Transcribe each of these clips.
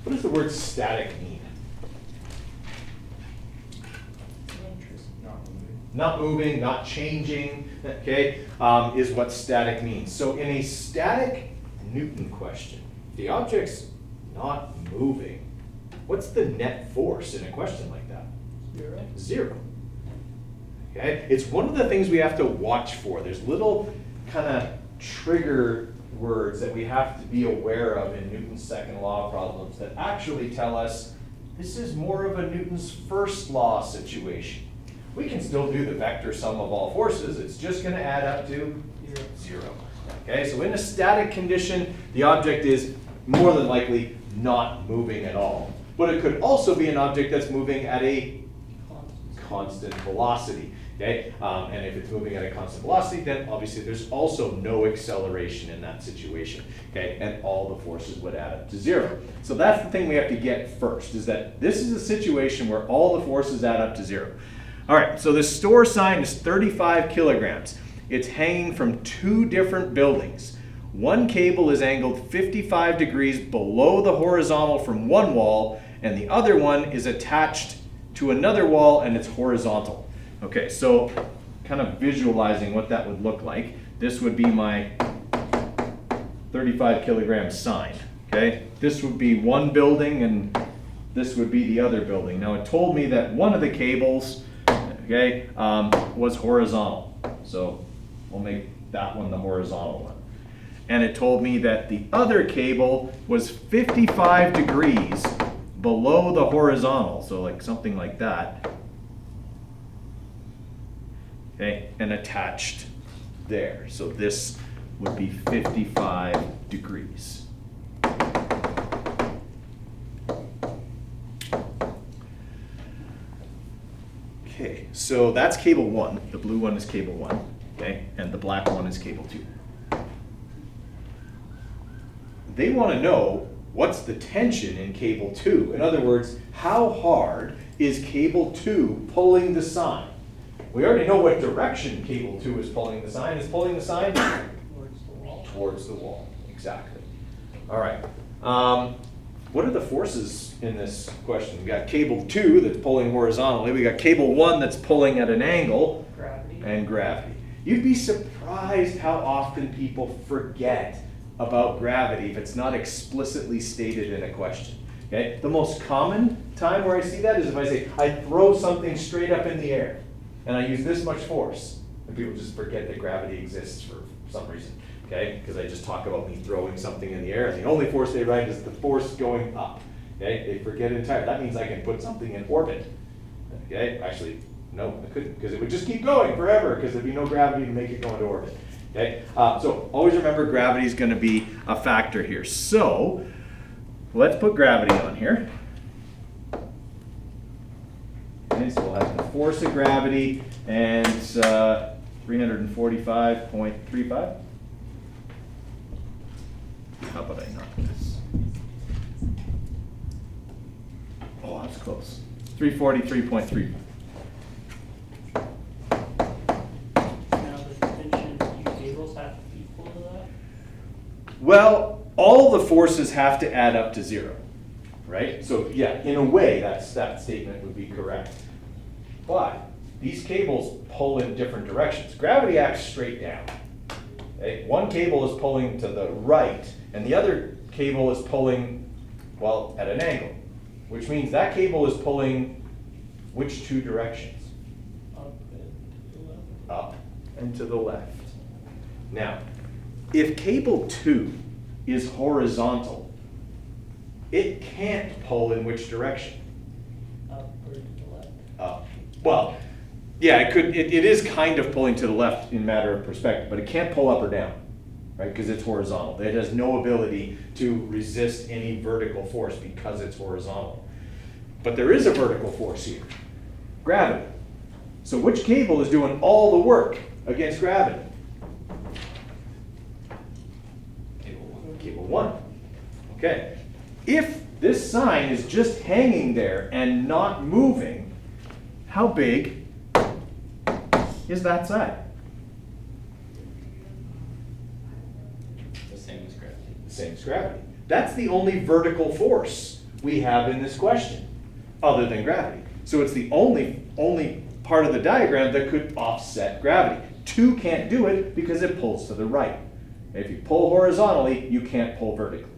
What does the word static mean? Not moving, not changing, okay, is what static means. So in a static Newton question, the object's not moving. What's the net force in a question like that? Zero. Zero. Okay, it's one of the things we have to watch for. There's little kind of trigger words that we have to be aware of in Newton's second law problems that actually tell us this is more of a Newton's first law situation. We can still do the vector sum of all forces. It's just going to add up to zero. Okay, so in a static condition, the object is more than likely not moving at all. But it could also be an object that's moving at a constant velocity. Okay, and if it's moving at a constant velocity, then obviously there's also no acceleration in that situation. Okay, and all the forces would add up to zero. So that's the thing we have to get first, is that this is a situation where all the forces add up to zero. All right, so the store sign is 35 kilograms. It's hanging from two different buildings. One cable is angled 55 degrees below the horizontal from one wall, and the other one is attached to another wall and it's horizontal. Okay, so kind of visualizing what that would look like. This would be my 35 kilogram sign, okay? This would be one building and this would be the other building. Now it told me that one of the cables, okay, was horizontal. So we'll make that one the horizontal one. And it told me that the other cable was 55 degrees below the horizontal. So like something like that. Okay, and attached there. So this would be 55 degrees. Okay, so that's cable 1. The blue one is cable 1, okay? And the black one is cable 2. They want to know what's the tension in cable 2. In other words, how hard is cable 2 pulling the sign? We already know what direction cable 2 is pulling the sign. It's pulling the sign Towards the wall. towards the wall. Exactly. All right. What are the forces in this question? We got cable 2 that's pulling horizontally. We got cable 1 that's pulling at an angle. Gravity. And gravity. You'd be surprised how often people forget about gravity if it's not explicitly stated in a question. Okay? The most common time where I see that is if I say, I throw something straight up in the air and I use this much force. And people just forget that gravity exists for some reason. Okay, because I just talk about me throwing something in the air, and the only force they write is the force going up. Okay, they forget entirely. That means I can put something in orbit. Okay, actually, no, I couldn't, because it would just keep going forever, because there'd be no gravity to make it go into orbit. Okay, so always remember gravity is going to be a factor here. So let's put gravity on here. Okay, so we'll have the force of gravity and 345.35. How about I knock this? Oh, that's close. 343.3. Now the tension, do cables have to be equal to that? Well, all the forces have to add up to zero, right? So yeah, in a way, that statement would be correct. But these cables pull in different directions. Gravity acts straight down. Okay? One cable is pulling to the right, and the other cable is pulling, well, at an angle, which means that cable is pulling which two directions? Up and to the left. Up and to the left. Now, if cable 2 is horizontal, it can't pull in which direction? Up or to the left. Up. Well, yeah, it could. It is kind of pulling to the left in matter of perspective, but it can't pull up or down, right? Because it's horizontal. It has no ability to resist any vertical force because it's horizontal. But there is a vertical force here, gravity. So which cable is doing all the work against gravity? Cable 1. Okay. If this sign is just hanging there and not moving, how big is that side? The same as gravity. The same as gravity. That's the only vertical force we have in this question, other than gravity. So it's the only part of the diagram that could offset gravity. 2 can't do it because it pulls to the right. If you pull horizontally, you can't pull vertically.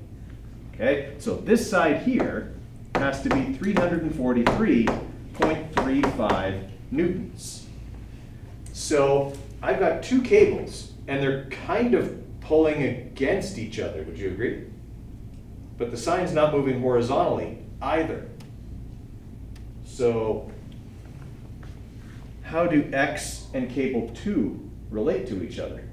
Okay, so this side here has to be 343.35 newtons. So I've got 2 cables, and they're kind of pulling against each other, would you agree? But the sign's not moving horizontally either. So how do X and cable 2 relate to each other?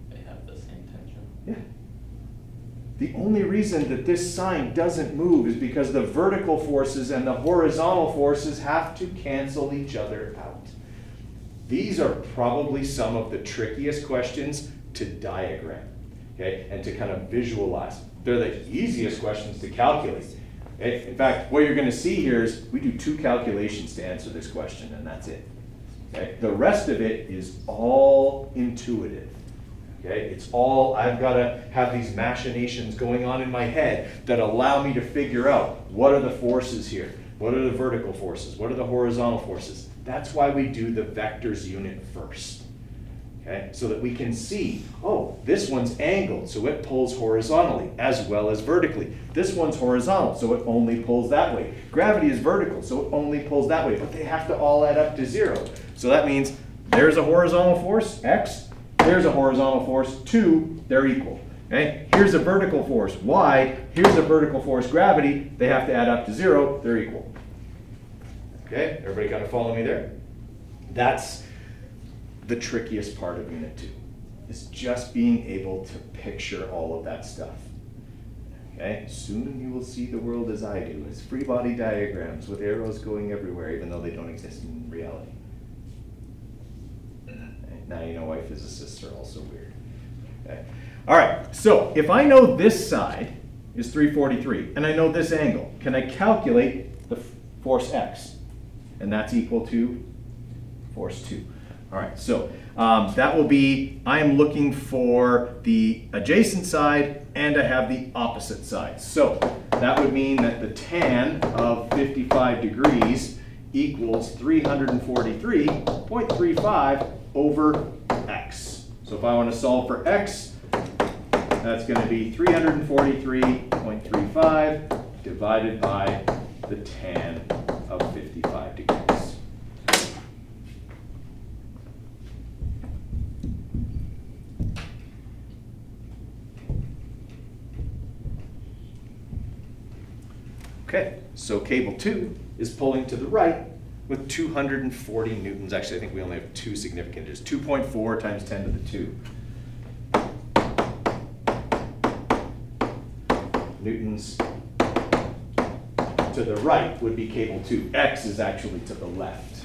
They have the same tension. Yeah. The only reason that this sign doesn't move is because the vertical forces and the horizontal forces have to cancel each other out. These are probably some of the trickiest questions to diagram, okay, and to kind of visualize. They're the easiest questions to calculate. Okay? In fact, what you're going to see here is we do 2 calculations to answer this question, and that's it. Okay? The rest of it is all intuitive. Okay? It's all, I've got to have these machinations going on in my head that allow me to figure out what are the forces here, what are the vertical forces, what are the horizontal forces. That's why we do the vectors unit first. Okay? So that we can see, oh, this one's angled, so it pulls horizontally as well as vertically. This one's horizontal, so it only pulls that way. Gravity is vertical, so it only pulls that way, but they have to all add up to 0. So that means there's a horizontal force, X, there's a horizontal force, 2, they're equal. Okay? Here's a vertical force, Y, here's a vertical force, gravity, they have to add up to 0, they're equal. Okay, everybody kind of follow me there? That's the trickiest part of Unit 2, is just being able to picture all of that stuff. Okay, soon you will see the world as I do, as free body diagrams with arrows going everywhere, even though they don't exist in reality. Now you know why physicists are also weird. Okay. All right, so if I know this side is 343, and I know this angle, can I calculate the force X? And that's equal to force 2. All right, so that will be, I am looking for the adjacent side, and I have the opposite side. So that would mean that the tan of 55 degrees equals 343.35 over X. So if I want to solve for X, that's going to be 343.35 divided by the tan of 55 degrees. Okay, so cable 2 is pulling to the right with 240 newtons. Actually, I think we only have 2 significant digits. 2.4 times 10 to the 2. Newtons to the right would be cable 2. X is actually to the left.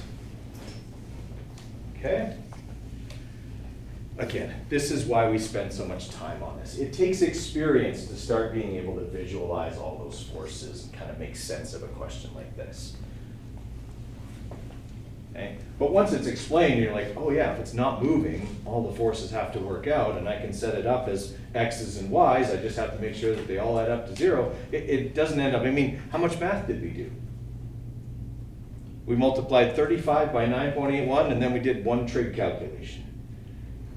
Okay? Again, this is why we spend so much time on this. It takes experience to start being able to visualize all those forces and kind of make sense of a question like this. Okay? But once it's explained, you're like, oh yeah, if it's not moving, all the forces have to work out, and I can set it up as X's and Y's. I just have to make sure that they all add up to 0. It doesn't end up, I mean, how much math did we do? We multiplied 35 by 9.81, and then we did 1 trig calculation.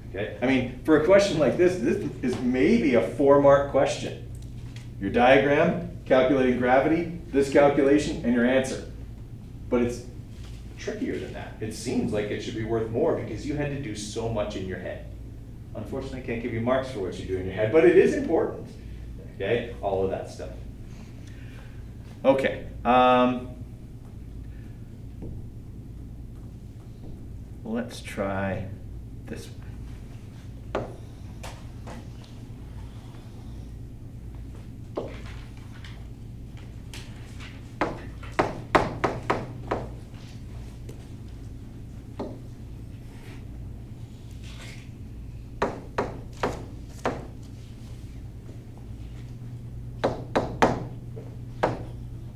Okay? I mean, for a question like this is maybe a 4-mark question. Your diagram, calculating gravity, this calculation, and your answer. But it's trickier than that. It seems like it should be worth more because you had to do so much in your head. Unfortunately, I can't give you marks for what you do in your head, but it is important. Okay? All of that stuff. Okay. Let's try this one.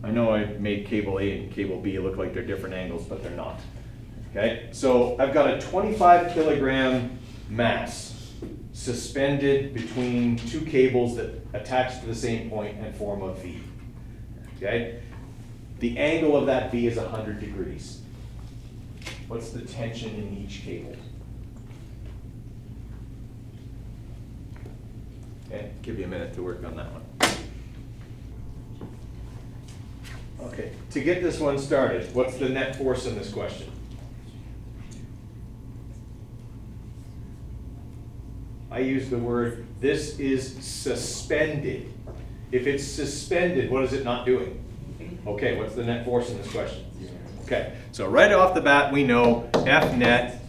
I know I made cable A and cable B look like they're different angles, but they're not. Okay, so I've got a 25 kilogram mass suspended between two cables that attach to the same point and form a V. Okay? The angle of that V is 100 degrees. What's the tension in each cable? Okay, give you a minute to work on that one. Okay, to get this one started, what's the net force in this question? I use the word, this is suspended. If it's suspended, what is it not doing? Okay, what's the net force in this question? Okay, so right off the bat, we know F net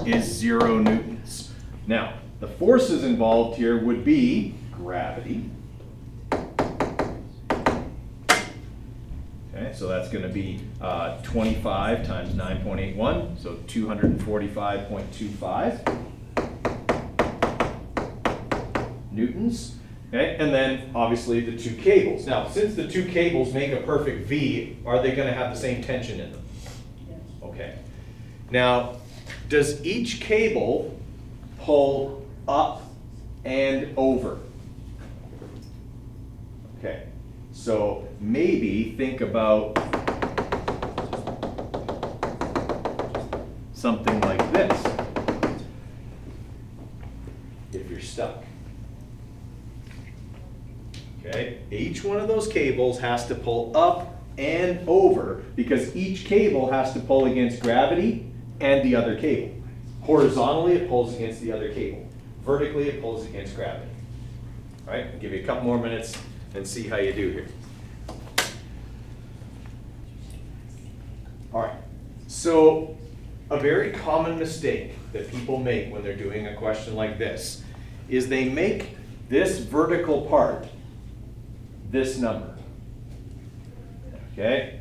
is 0 newtons. Now, the forces involved here would be gravity. Okay, so that's going to be 25 times 9.81, so 245.25 newtons. Okay, and then obviously the two cables. Now, since the two cables make a perfect V, are they going to have the same tension in them? Yes. Okay. Now, does each cable pull up and over? Okay. So maybe think about something like this if you're stuck. Okay, each one of those cables has to pull up and over because each cable has to pull against gravity and the other cable. Horizontally, it pulls against the other cable. Vertically, it pulls against gravity. All right, I'll give you a couple more minutes and see how you do here. All right, so a very common mistake that people make when they're doing a question like this is they make this vertical part this number. Okay?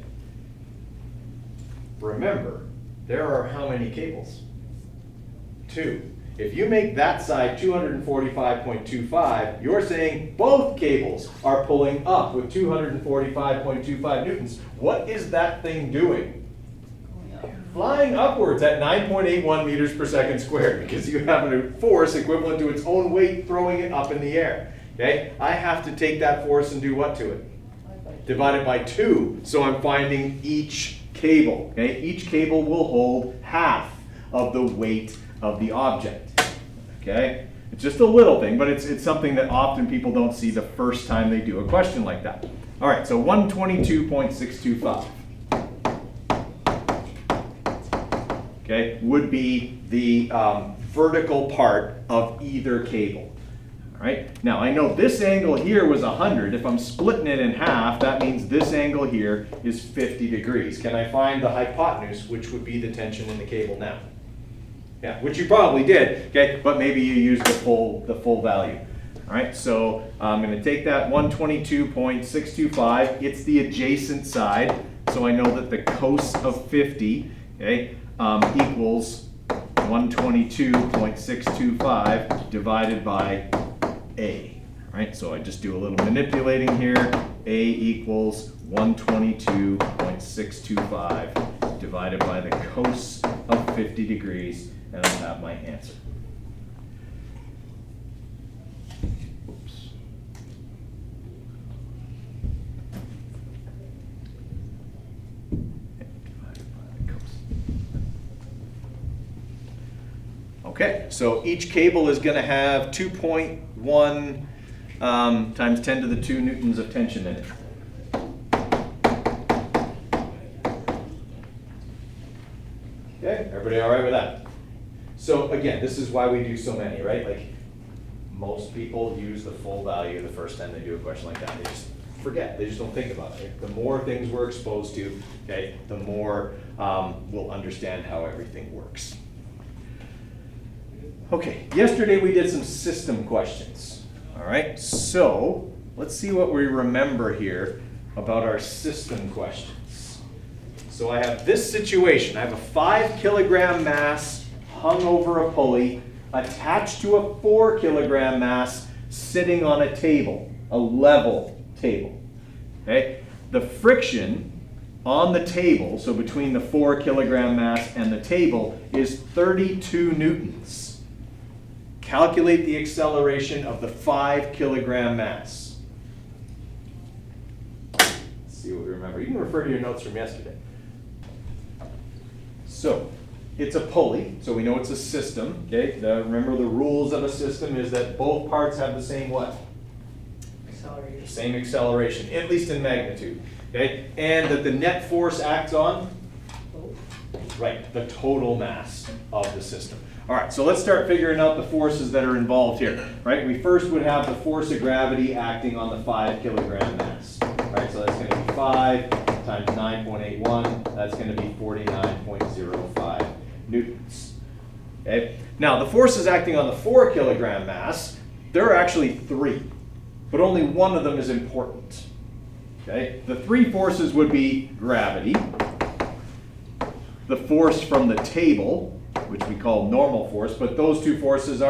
Remember, there are how many cables? 2. If you make that side 245.25, you're saying both cables are pulling up with 245.25 newtons. What is that thing doing? Flying upwards at 9.81 meters per second squared because you have a force equivalent to its own weight throwing it up in the air. Okay, I have to take that force and do what to it? Divide it by 2. So I'm finding each cable. Okay, each cable will hold half of the weight of the object. Okay, it's just a little thing, but it's something that often people don't see the first time they do a question like that. All right, so 122.625. Okay, would be the vertical part of either cable. All right, now I know this angle here was 100. If I'm splitting it in half, that means this angle here is 50 degrees. Can I find the hypotenuse, which would be the tension in the cable now? Yeah, which you probably did, okay, but maybe you used the full value. All right, so I'm going to take that 122.625. It's the adjacent side, so I know that the cos of 50, okay, equals 122.625 divided by A. All right, so I just do a little manipulating here. A equals 122.625 divided by the cos of 50 degrees, and I'll have my answer. Oops. Okay, so each cable is going to have 2.1 times 10 to the 2 newtons of tension in it. Okay, everybody all right with that? So again, this is why we do so many, right? Like most people use the full value the first time they do a question like that. They just forget, they just don't think about it. The more things we're exposed to, okay, the more we'll understand how everything works. Okay, yesterday we did some system questions. All right, so let's see what we remember here about our system questions. So I have this situation. I have a 5 kilogram mass hung over a pulley attached to a 4 kilogram mass sitting on a table, a level table. Okay, the friction on the table, so between the 4 kilogram mass and the table, is 32 newtons. calculate the acceleration of the 5 kilogram mass. Let's see what we remember. You can refer to your notes from yesterday. So, it's a pulley, so we know it's a system, okay? Remember the rules of a system is that both parts have the same what? Acceleration. Same acceleration, at least in magnitude, okay? And that the net force acts on? Right, the total mass of the system. All right, so let's start figuring out the forces that are involved here, right? We first would have the force of gravity acting on the 5 kilogram mass, right? So that's gonna be 5 times 9.81, that's gonna be 49.05 newtons, okay? Now, the forces acting on the 4 kilogram mass, there are actually 3, but only one of them is important, okay? The 3 forces would be gravity, the force from the table, which we call normal force, but those 2 forces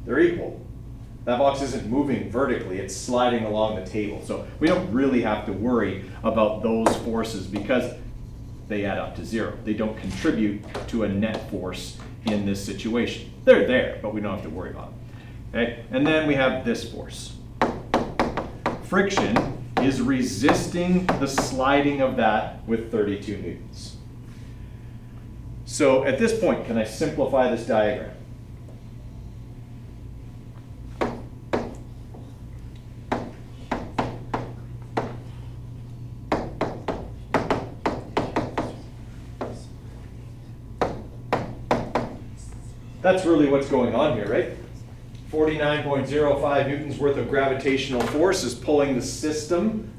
they're equal. That box isn't moving vertically, it's sliding along the table. So we don't really have to worry about those forces because they add up to 0. They don't contribute to a net force in this situation. They're there, but we don't have to worry about them. Okay? And then we have this force. Friction is resisting the sliding of that with 32 newtons. So at this point, can I simplify this diagram? That's really what's going on here, right? 49.05 newtons worth of gravitational force is pulling the system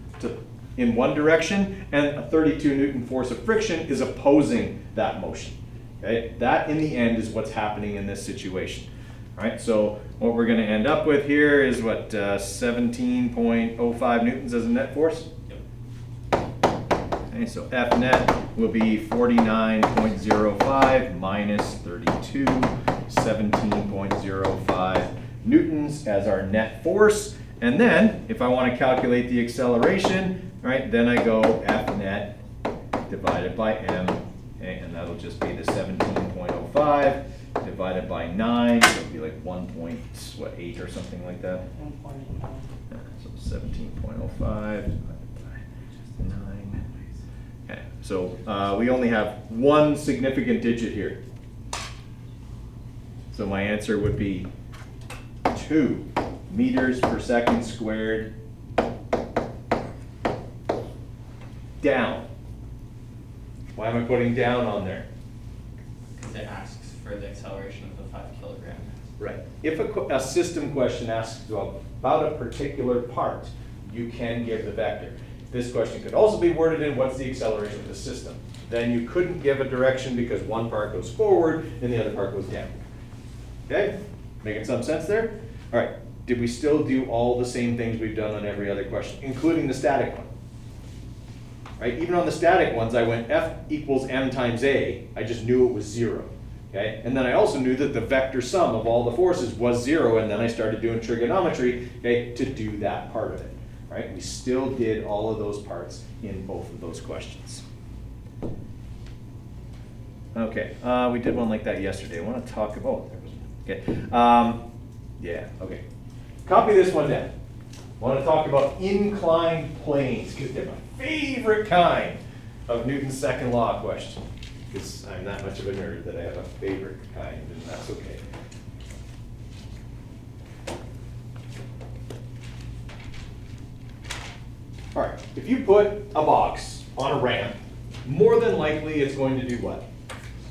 in one direction, and a 32 newton force of friction is opposing that motion. Okay? That in the end is what's happening in this situation. All right, so what we're going to end up with here is what, 17.05 newtons as a net force? Okay, so F net will be 49.05 minus 32, 17.05 newtons as our net force. And then, if I want to calculate the acceleration, right, then I go F net divided by M, okay, and that'll just be the 17.05 divided by 9, so it'll be like 1.8 or something like that. 1.89. So 17.05 divided by 9. Okay, so we only have one significant digit here. So my answer would be 2 meters per second squared down. Why am I putting down on there? Because it asks for the acceleration of the 5 kilogram. Right. If a system question asks about a particular part, you can give the vector. This question could also be worded in what's the acceleration of the system. Then you couldn't give a direction because one part goes forward and the other part goes down. Okay? Making some sense there? All right. Did we still do all the same things we've done on every other question, including the static one? Right? Even on the static ones, I went F equals m times a. I just knew it was 0. Okay? And then I also knew that the vector sum of all the forces was 0, and then I started doing trigonometry, okay, to do that part of it. Right? We still did all of those parts in both of those questions. Okay, we did one like that yesterday. I want to talk about. Okay. Yeah. Okay. Copy this one down. I want to talk about inclined planes because they're my favorite kind of Newton's second law question. Because I'm that much of a nerd that I have a favorite kind, and that's okay. All right. If you put a box on a ramp, more than likely it's going to do what?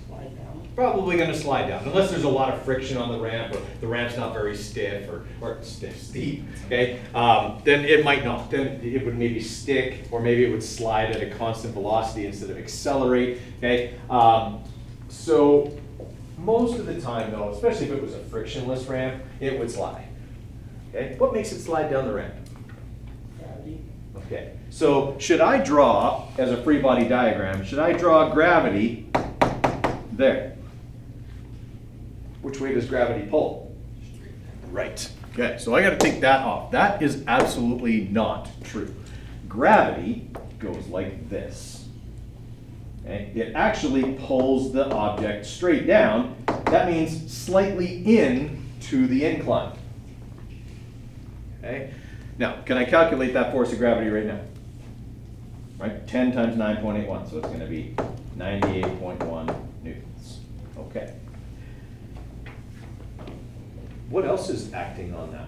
Slide down. Probably going to slide down, unless there's a lot of friction on the ramp, or the ramp's not very stiff, or steep, okay? Then it might not. Then it would maybe stick, or maybe it would slide at a constant velocity instead of accelerate, okay? So most of the time, though, especially if it was a frictionless ramp, it would slide, okay? What makes it slide down the ramp? Gravity. Okay, so should I draw, as a free body diagram, should I draw gravity there? Which way does gravity pull? Right. Okay, so I got to take that off. That is absolutely not true. Gravity goes like this. Okay? It actually pulls the object straight down that means slightly in to the incline. Okay? Now, can I calculate that force of gravity right now? Right, 10 times 9.81, so it's going to be 98.1 newtons. Okay. What else is acting on that?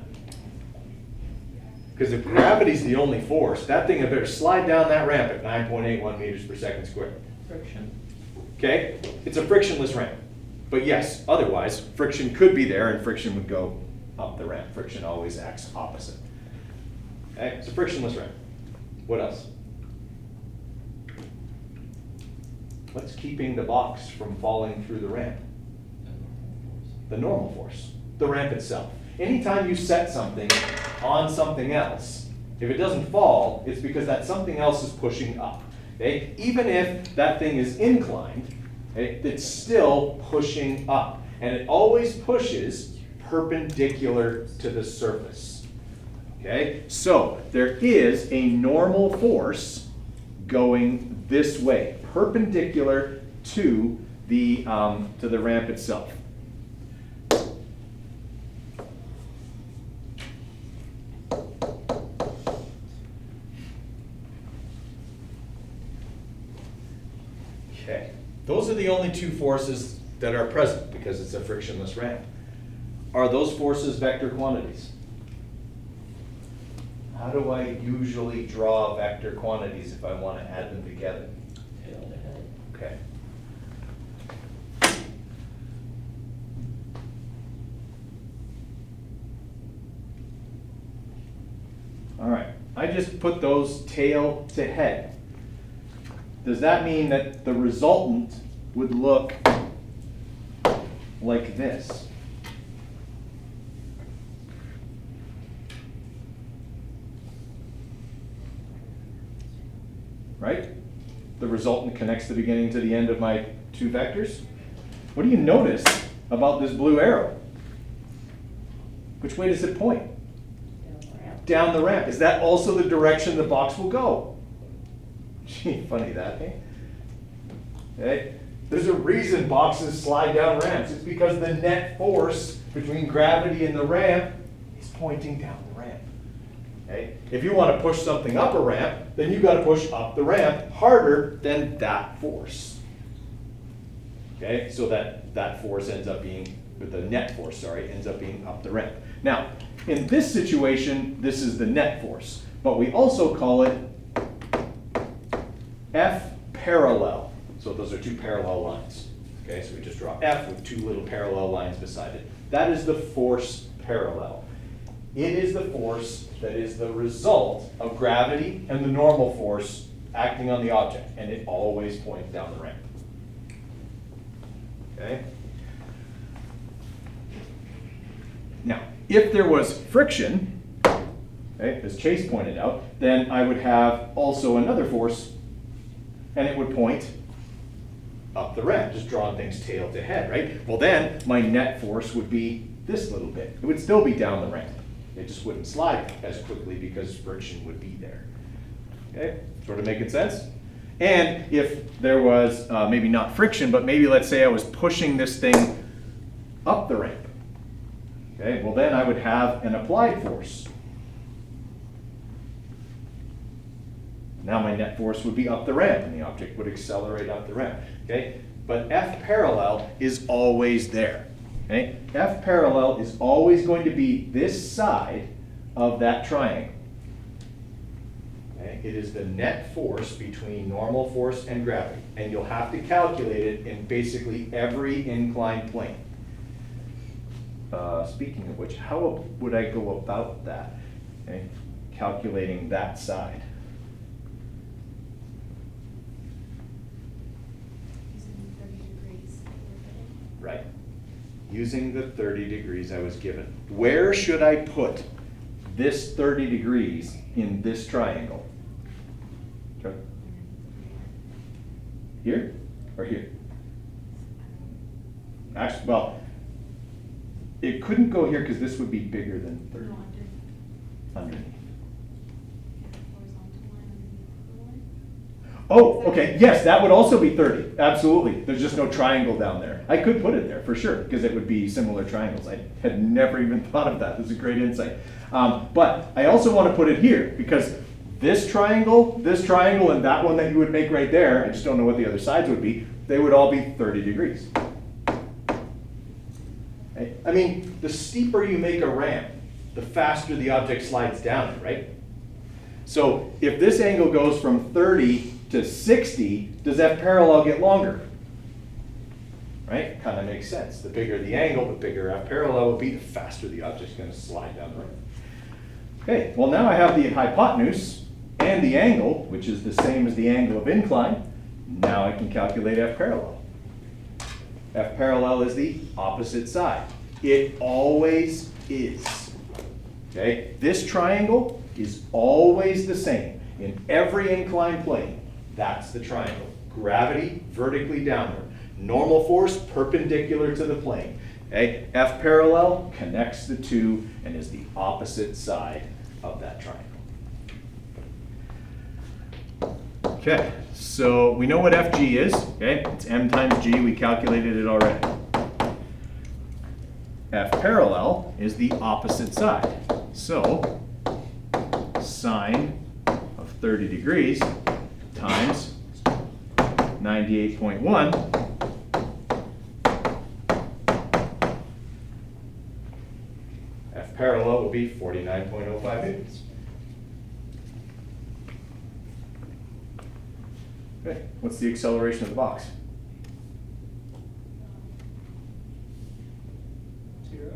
Because if gravity's the only force, that thing had better slide down that ramp at 9.81 meters per second squared. Friction. Okay? It's a frictionless ramp. But yes, otherwise, friction could be there and friction would go up the ramp. Friction always acts opposite. Okay? It's a frictionless ramp. What else? What's keeping the box from falling through the ramp? The normal force. The ramp itself. Anytime you set something on something else, if it doesn't fall, it's because that something else is pushing up. Okay? Even if that thing is inclined, okay, it's still pushing up. And it always pushes perpendicular to the surface. Okay? So there is a normal force going this way, perpendicular to the ramp itself. Okay, those are the only two forces that are present because it's a frictionless ramp. Are those forces vector quantities? How do I usually draw vector quantities if I want to add them together? Tail to head. Okay. All right, I just put those tail to head. Does that mean that the resultant would look like this? Right? The resultant connects the beginning to the end of my two vectors. What do you notice about this blue arrow? Which way does it point? Down the ramp. Is that also the direction the box will go? Gee, funny that, eh? Okay. There's a reason boxes slide down ramps. It's because the net force between gravity and the ramp is pointing down the ramp. Okay? If you want to push something up a ramp, then you've got to push up the ramp harder than that force. Okay, so that force ends up being, the net force, sorry, ends up being up the ramp. Now, in this situation, this is the net force, but we also call it F parallel. So those are two parallel lines. Okay, so we just draw F with two little parallel lines beside it. That is the force parallel. It is the force that is the result of gravity and the normal force acting on the object, and it always points down the ramp. Okay? Now, if there was friction, okay, as Chase pointed out, then I would have also another force, and it would point up the ramp, just drawing things tail to head, right? Well, then my net force would be this little bit. It would still be down the ramp. It just wouldn't slide as quickly because friction would be there. Okay, sort of making sense? And if there was maybe not friction, but maybe let's say I was pushing this thing up the ramp. Okay, well then I would have an applied force. Now my net force would be up the ramp and the object would accelerate up the ramp. Okay, but F parallel is always there. Okay, F parallel is always going to be this side of that triangle. Okay, it is the net force between normal force and gravity, and you'll have to calculate it in basically every inclined plane. Speaking of which, how would I go about that? Okay, calculating that side. Using 30 degrees. Right. Using the 30 degrees I was given. Where should I put this 30 degrees in this triangle? Okay. Here or here? Actually, well, it couldn't go here because this would be bigger than 30. No, Underneath. horizontal line underneath the line. Oh, okay, yes, that would also be 30, absolutely. There's just no triangle down there. I could put it there for sure, because it would be similar triangles. I had never even thought of that. This is a great insight. But I also want to put it here, because this triangle, and that one that you would make right there, I just don't know what the other sides would be, they would all be 30 degrees. Okay? I mean, the steeper you make a ramp, the faster the object slides down it, right? So if this angle goes from 30 to 60, does that parallel get longer? Right? Kind of makes sense. The bigger the angle, the bigger F parallel will be, the faster the object's going to slide down the ramp. Okay, well now I have the hypotenuse and the angle, which is the same as the angle of incline. Now I can calculate F parallel. F parallel is the opposite side. It always is. Okay, this triangle is always the same in every inclined plane. That's the triangle. Gravity vertically downward. Normal force perpendicular to the plane. Okay, F parallel connects the two and is the opposite side of that triangle. Okay, so we know what FG is. Okay, it's M times G. We calculated it already. F parallel is the opposite side. So sine of 30 degrees times 98.1 F parallel will be 49.05 newtons. Okay, what's the acceleration of the box? 0.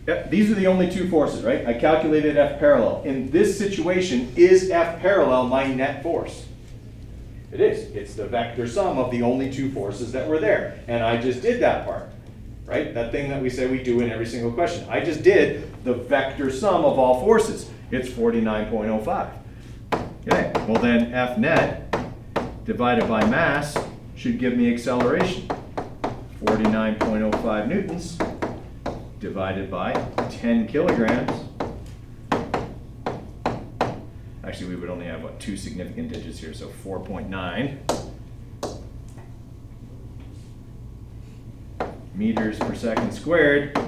Yep, these are the only two forces, right? I calculated F parallel. In this situation, is F parallel my net force? It is. It's the vector sum of the only two forces that were there. And I just did that part, right? That thing that we say we do in every single question. I just did the vector sum of all forces. It's 49.05. Okay, well then F net divided by mass should give me acceleration. 49.05 newtons divided by 10 kilograms. Actually, we would only have, what, two significant digits here, so 4.9 meters per second squared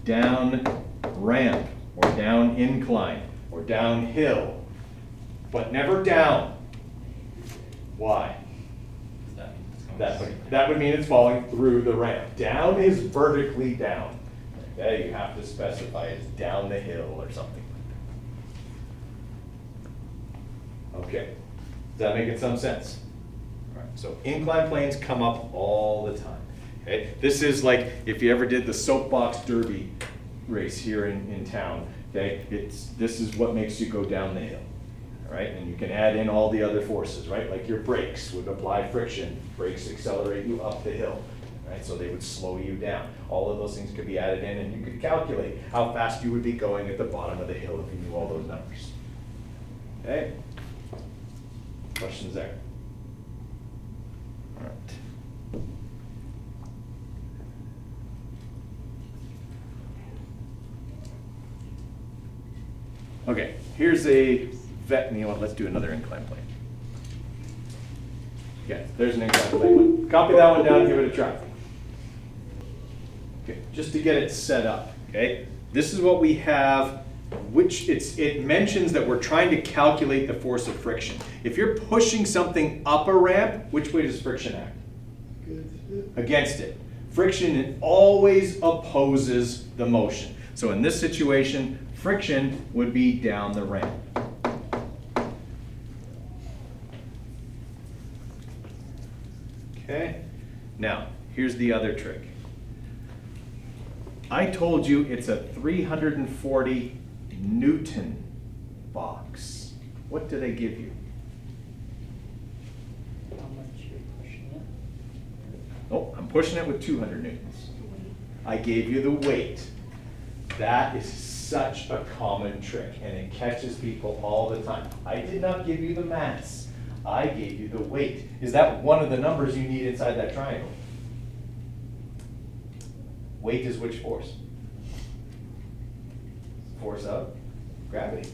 down ramp, or down incline, or downhill, but never down. Why? That would mean it's falling through the ramp. Down is vertically down. Okay, you have to specify it's down the hill or something. Okay, does that make some sense? All right, so inclined planes come up all the time. Okay, this is like if you ever did the soapbox derby race here in town. Okay, this is what makes you go down the hill. All right, and you can add in all the other forces, right? Like your brakes would apply friction. Brakes accelerate you up the hill, right? So they would slow you down. All of those things could be added in, and you could calculate how fast you would be going at the bottom of the hill if you knew all those numbers. Okay. Questions there? All right. Okay, here's a vet, you know what, let's do another incline plane. Okay, there's an incline plane. Copy that one down, give it a try. Okay, just to get it set up, okay? This is what we have, which it mentions that we're trying to calculate the force of friction. If you're pushing something up a ramp, which way does friction act? Against it. Friction always opposes the motion. So in this situation, friction would be down the ramp. Okay, now here's the other trick. I told you it's a 340 Newton box. What did I give you? How much you're pushing it? Oh, I'm pushing it with 200 newtons. I gave you the weight. That is such a common trick, and it catches people all the time. I did not give you the mass. I gave you the weight. Is that one of the numbers you need inside that triangle? Weight is which force? Force of gravity.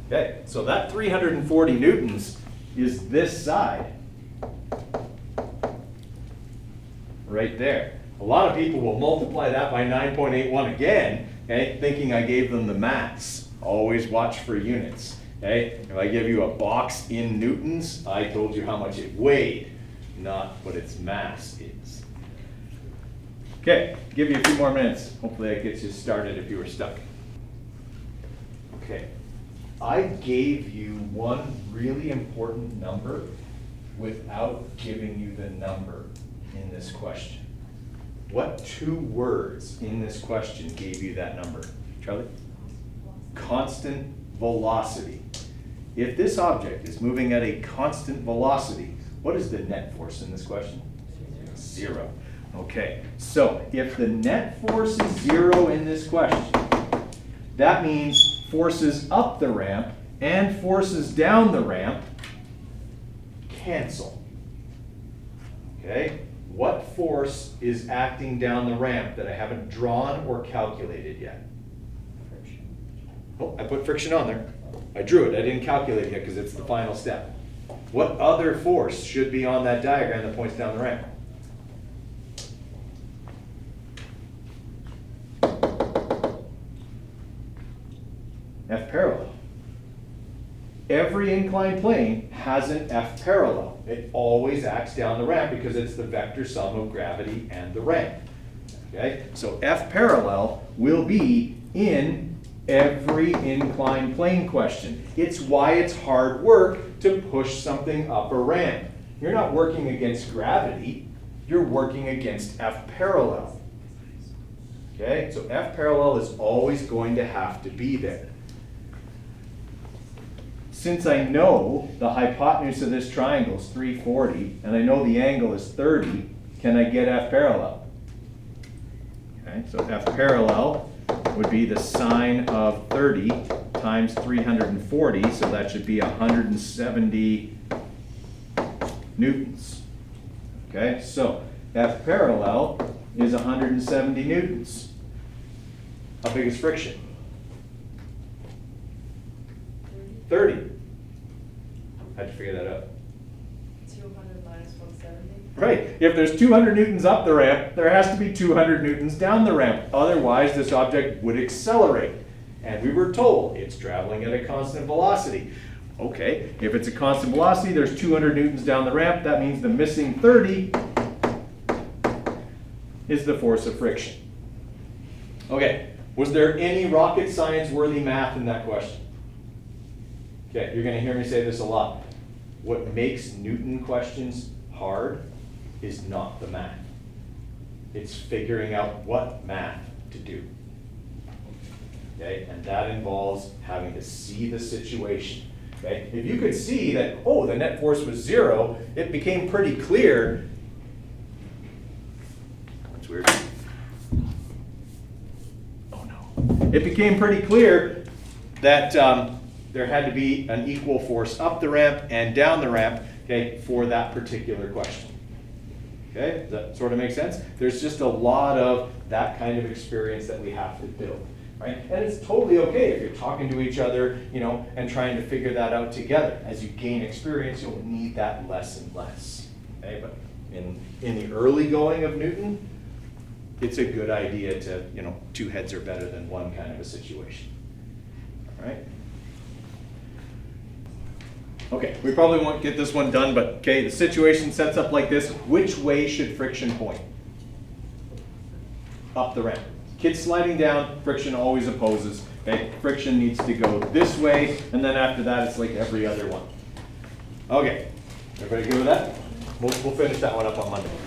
Okay, so that 340 newtons is this side. Right there. A lot of people will multiply that by 9.81 again, okay, thinking I gave them the mass. Always watch for units. Okay? If I give you a box in newtons, I told you how much it weighed, not what its mass is. Okay, give you a few more minutes. Hopefully that gets you started if you were stuck. Okay, I gave you one really important number without giving you the number in this question. What two words in this question gave you that number? Charlie? Constant velocity. If this object is moving at a constant velocity, what is the net force in this question? 0. Okay, so if the net force is 0 in this question, that means forces up the ramp and forces down the ramp cancel. Okay, what force is acting down the ramp that I haven't drawn or calculated yet? Oh, I put friction on there. I drew it, I didn't calculate it yet because it's the final step. What other force should be on that diagram that points down the ramp? F parallel. Every inclined plane has an F parallel. It always acts down the ramp because it's the vector sum of gravity and the ramp. Okay, so F parallel will be in every inclined plane question. It's why it's hard work to push something up a ramp. You're not working against gravity, you're working against F parallel. Okay, so F parallel is always going to have to be there. Since I know the hypotenuse of this triangle is 340 and I know the angle is 30, can I get F parallel? Okay, so F parallel would be the sine of 30 times 340, so that should be 170 newtons. Okay, so F parallel is 170 newtons. How big is friction? 30. How'd you figure that out? 200 minus 170. Right. If there's 200 newtons up the ramp, there has to be 200 newtons down the ramp. Otherwise, this object would accelerate. And we were told it's traveling at a constant velocity. Okay, if it's a constant velocity, there's 200 newtons down the ramp. That means the missing 30 is the force of friction. Okay, was there any rocket science worthy math in that question? Okay, you're going to hear me say this a lot. What makes Newton questions hard is not the math. It's figuring out what math to do. Okay, and that involves having to see the situation. Okay, if you could see that, oh, the net force was 0, it became pretty clear. That's weird. Oh no. It became pretty clear that there had to be an equal force up the ramp and down the ramp, okay, for that particular question. Okay, does that sort of make sense? There's just a lot of that kind of experience that we have to build, right? And it's totally okay if you're talking to each other, you know, and trying to figure that out together. As you gain experience, you'll need that less and less. Okay, but in the early going of Newton, it's a good idea to, you know, two heads are better than one kind of a situation. All right? Okay, we probably won't get this one done, but okay, the situation sets up like this. Which way should friction point? Up the ramp. Kids sliding down, friction always opposes. Okay, friction needs to go this way, and then after that, it's like every other one. Okay, everybody good with that? We'll finish that one up on Monday.